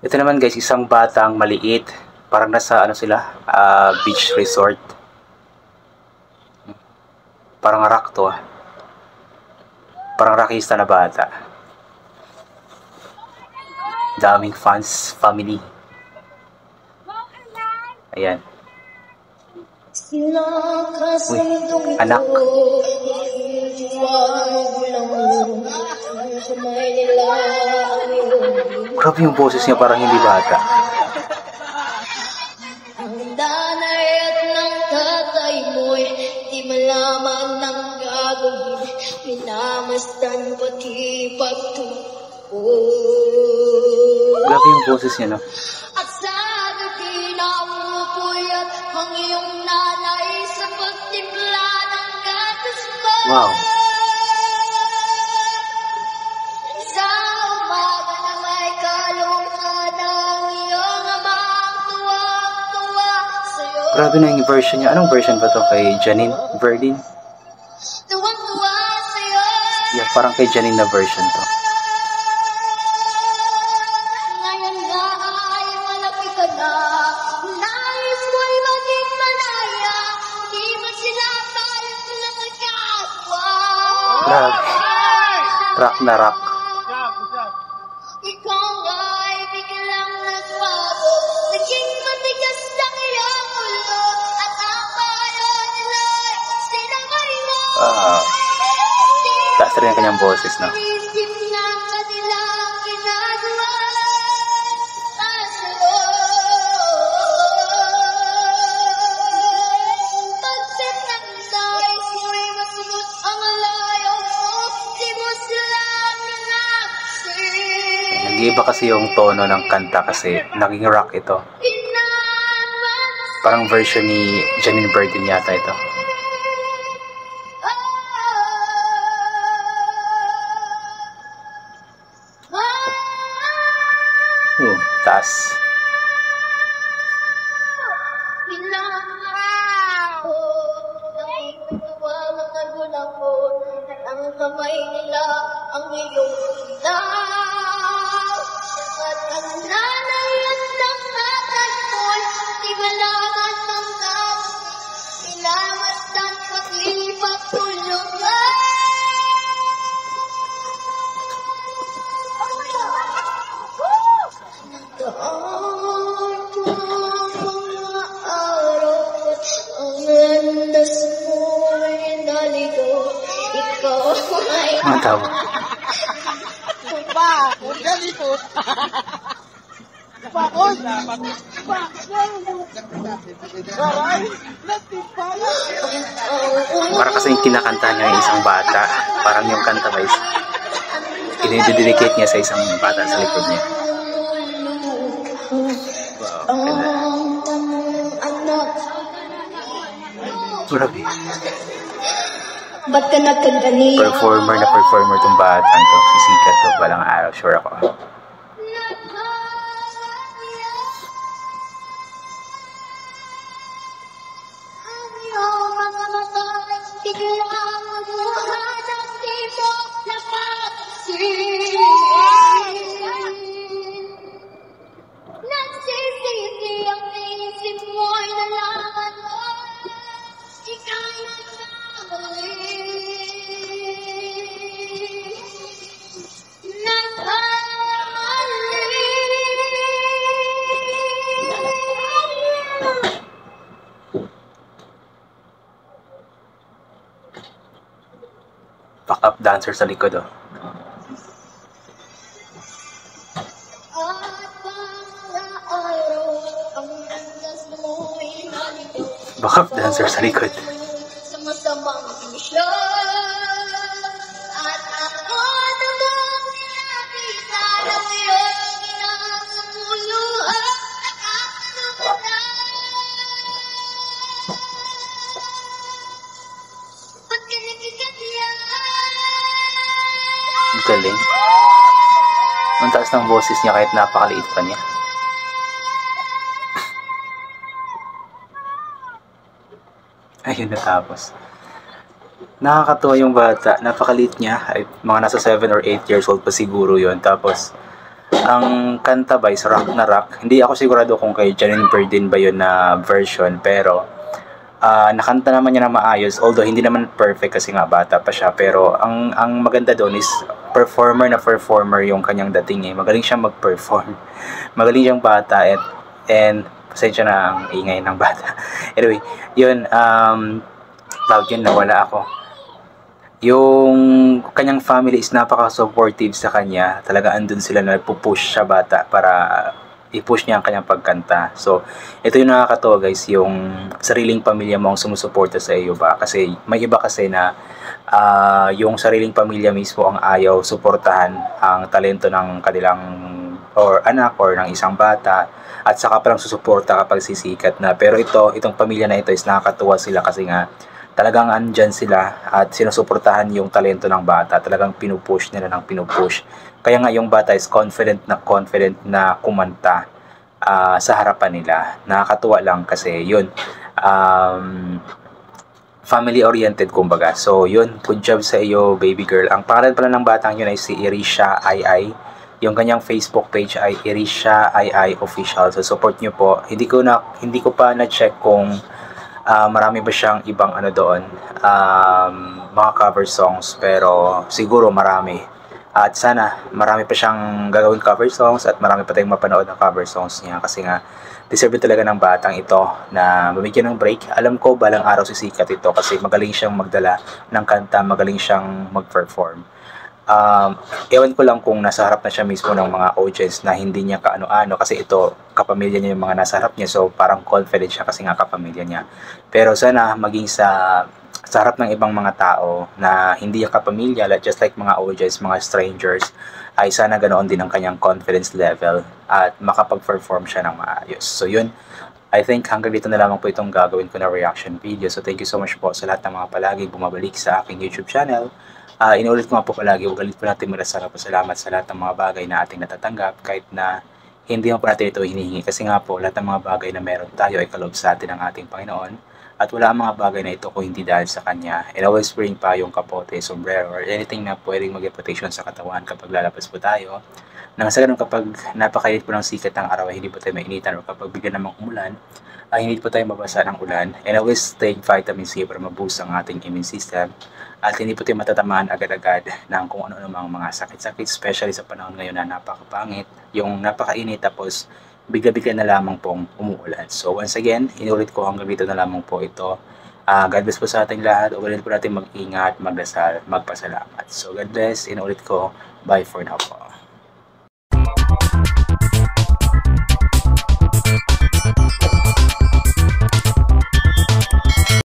Ito naman guys, isang batang maliit. Parang nasa ano sila, beach resort. Parang rock to ah. Parang rockista na bata. Daming fans, family. Ayan. Uy, anak. Grabe yung boses niya, parang hindi bata. Ang danay at ng tatay mo'y di malaman ng gagawin. Minamasdan pati pagtuo. Grabe yung boses niya, no? At sana di namupuyat ang iyong nanay sa pagtimpla ng gatas mo. Wow. Sa umaga na may kalungkan ang iyong amang tuwang-tuwa sa'yo. Grabe na yung version niya. Anong version ba to kay Janine? Verdin? Tuwang-tuwa sa'yo. Yeah, parang kay Janine na version to. Ngayon nga ay malaki ka na. Nais mo'y maging malaya. Di ba sila tayo na magkaswa? Grabe. Rock na rock. Ikaw ay biglang nagbago. Naging matigas lang iyong ulo. At ang payo nila'y sinamay mo. Taas rin ang kanyang boses, no? Isip ng kanilang ginagawa para sa'yo. Pagkat ng nais mo'y masunod ang layo mo, di mo sila pinapsin. Nag-iiba kasi yung tono ng kanta kasi naging rock ito. Parang version ni Janine Verdin yata ito. Taas. Ang kamay nila ang iyong daw. At ang nanay at ang tatay mo'y di malaman ng gawin. Minamasdan pati pagtulungan. Nagdaan po mga araw at ang landas mo'y naligaw. Ikaw ay Ang tawag. Para kasi yung kinakanta niya yung isang bata. Parang yung kanta guys, dinidedicate niya sa isang bata sa likod niya. Wow, ganda. Grabe. Ba't ka nagkagani? Performer na performer tong batang to. Sisikat to balang araw, sure ako. Nagsisisi ang isip mo'y nalaman mo. Ikaw nagkamali. Backup dancer sa likod, oh. Backup dancer sa likod. Sa masamang misyon. At ako namang nakita ng iyong kinakapuluhan. Ba't ka nagkikatiyan? Ang galing. Ang taas ng boses niya kahit napakaliit pa niya. Ayun, natapos. Nakakatuwa yung bata. Napakaliit niya. Ay, mga nasa 7 or 8 years old pa siguro yon. Tapos, Ang kanta ba is Rock na Rock. Hindi ako sigurado kung kay Janine Berdin ba yun na version, pero nakanta naman niya na maayos, although hindi naman perfect kasi nga bata pa siya, pero ang maganda doon is performer yung kanyang dating eh. Magaling siyang mag-perform. Magaling siyang bata and pasensya na ang ingay ng bata. Anyway, yun, tawag yun, nawala ako. Yung kanyang family is napaka-supportive sa kanya. Talaga andun sila na nagpo-push sa bata para i-push niya ang kanyang pagkanta. So, ito yung nakakatawa guys, yung sariling pamilya mo ang sumusuporta sa iyo ba? Kasi may iba kasi na yung sariling pamilya mismo ang ayaw suportahan ang talento ng kanilang or anak or ng isang bata at saka parang susuporta kapag sisikat na. Pero itong pamilya na ito is nakakatuwa sila kasi nga talagang andyan sila at sinusuportahan yung talento ng bata. Talagang pinupush nila ng pinupush. Kaya nga yung bata is confident na kumanta sa harapan nila. Nakakatuwa lang kasi yun. Family-oriented kumbaga. So yun, good job sa iyo baby girl. Ang pangalan pala ng batang yun ay si Irisha Ai. Yung kanyang Facebook page ay Irisha Ai Official. So support nyo po. Hindi ko pa na-check kung marami ba siyang ibang doon, mga cover songs, pero siguro marami. At sana marami pa siyang gagawin cover songs at marami pa tayong mapanood ng cover songs niya kasi nga deserve talaga ng batang ito na mabigyan ng break. Alam ko balang araw sisikat ito kasi magaling siyang magdala ng kanta, magaling siyang mag-perform. Ewan ko lang kung nasa harap na siya mismo ng mga audience na hindi niya kaano-ano kasi ito, kapamilya niya yung mga nasa harap niya, so parang confident siya kasi nga kapamilya niya. Pero sana maging sa harap ng ibang mga tao na hindi niya kapamilya, just like mga audience, mga strangers, ay sana ganoon din ang kanyang confidence level at makapag-perform siya ng maayos. So yun, I think hanggang dito na lamang po itong gagawin ko na reaction video. So thank you so much po sa lahat ng mga palagi bumabalik sa aking YouTube channel. Inuulit ko nga po palagi, huwag po natin marasal po salamat sa lahat ng mga bagay na ating natatanggap kahit na hindi mo po natin ito hinihingi kasi nga po lahat ng mga bagay na meron tayo ay kaloob sa atin ng ating Panginoon at wala ang mga bagay na ito kung hindi dahil sa Kanya. And always bring pa yung kapote, sombrero or anything na pwedeng mag protection sa katawan kapag lalabas po tayo. Nang sa ganun kapag napakainit po ng sikat ng araw ay hindi po tayo mainitan o kapag bigla namang umulan ay hindi po tayo mabasa ng ulan. And always take vitamin C para maboost ang ating immune system at hindi po tayo matatamaan agad-agad ng kung ano-ano mga sakit-sakit, especially sa panahon ngayon na napakapangit, yung napakainit tapos bigla-bigla na lamang pong umuulan. So once again, inulit ko hanggang dito na lamang po ito. God bless po sa ating lahat. Ulit po natin mag-ingat, magdasal, magpasalamat. So God bless, inulit ko, bye for now po.